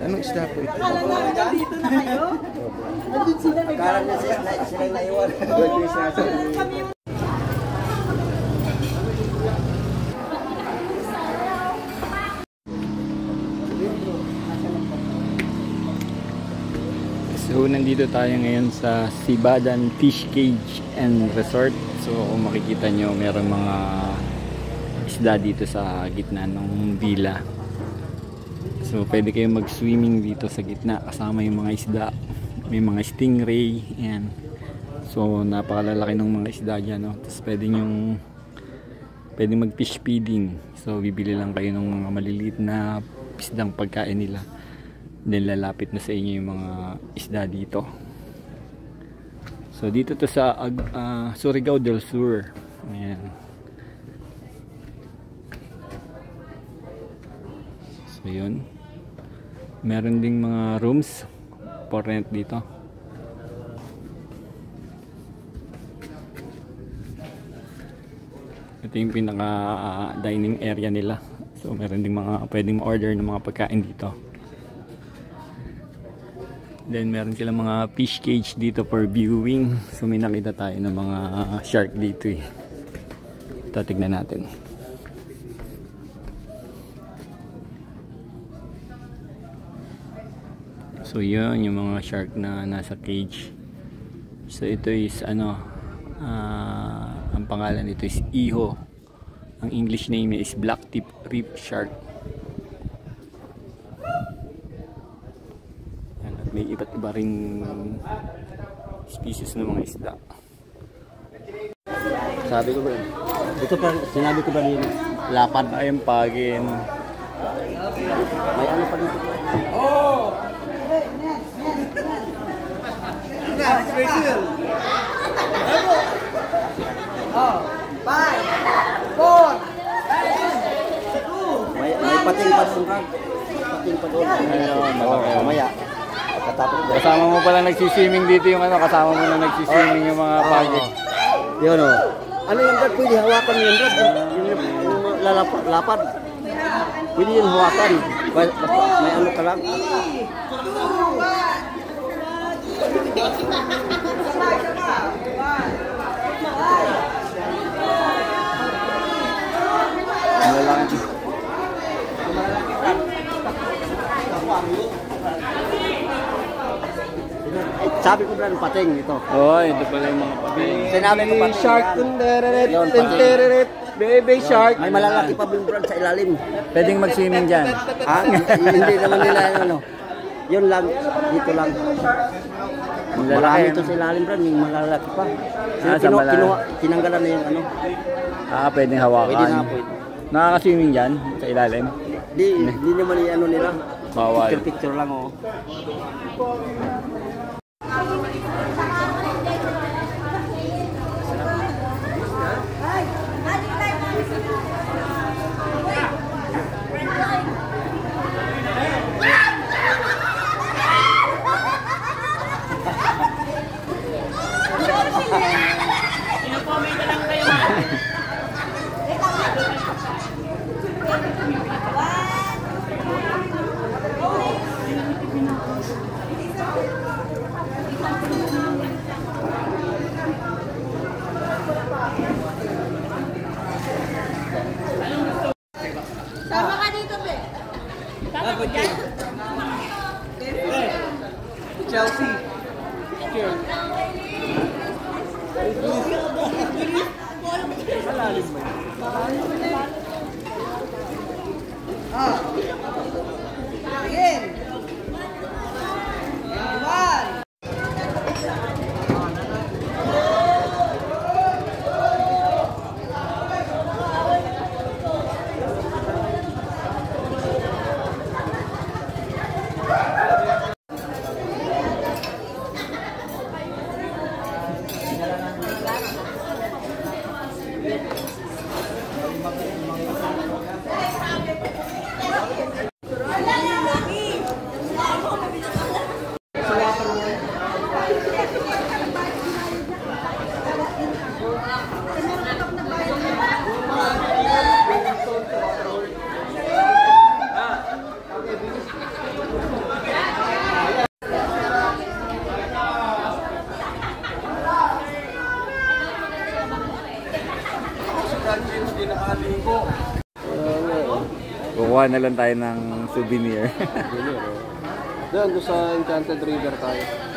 Anong isda po ito? Akala namin dito na kayo. Nandun sila Akala na sila naiwan. kami yung So nandito tayo ngayon sa Sibadan Fish Cage and Resort. So kung makikita nyo, mayroong mga isda dito sa gitna ng villa. So pwede kayong mag-swimming dito sa gitna kasama yung mga isda. May mga stingray. Ayan. So napakalalaki ng mga isda dyan. No? Tapos pwede mag-fish feeding. So bibili lang kayo ng mga maliliit na isdang pagkain nila. Then lalapit na sa inyo yung mga isda dito. So dito to sa Surigao del Sur. Ayan. So yun. Meron ding mga rooms for rent dito. Ito yung pinaka dining area nila. So meron ding mga pwedeng ma-order ng mga pagkain dito. Then meron silang mga fish cage dito for viewing. So may nakita tayo ng mga shark dito eh. Ito, tignan natin. So yun yung mga shark na nasa cage. So ito is ano, ang pangalan nito is Iho. Ang English name is Black Tip Reef Shark. May iba't iba ring species ng mga isda. Sabi ko ba? Ito pa, sinabi ko ba rin? Lapad. Ayun pagin. May ano pa dito? Oh! Special! Oh! 5! 4! May pating pa doon, Frank. Pating pa doon. Ayun, mamaya. kasama mo pala nagsiswimming dito yung ano, kasama mo na nagsiswimming yung mga pagin. Yun o. Ano yung Brad? Pwede hawakan yun, Brad. Yung lapad. Pwede yun hawakan. May ano ka lang. Ano lang. Sabi ko Brad, pating ito. Oh, ito pala yung mga pating. Sinabi ko pating. Shark, baby shark. May malalaki pa bin Brad sa ilalim. Pwedeng mag-swimming dyan. Hindi naman nila ano. Yun lang, dito lang. Marami ito sa ilalim Brad, may malalaki pa. Tinanggalan na yung ano. Pwedeng hawakan. Pwede na pwede. Nakaka-swimming dyan sa ilalim? Di naman yung ano nila. Bawal. Picture lang oh. Sama ka dito, be. Sama ko dyan. Chelsea. Again. One. Kukuha na lang tayo ng souvenir. Doon sa Enchanted River tayo.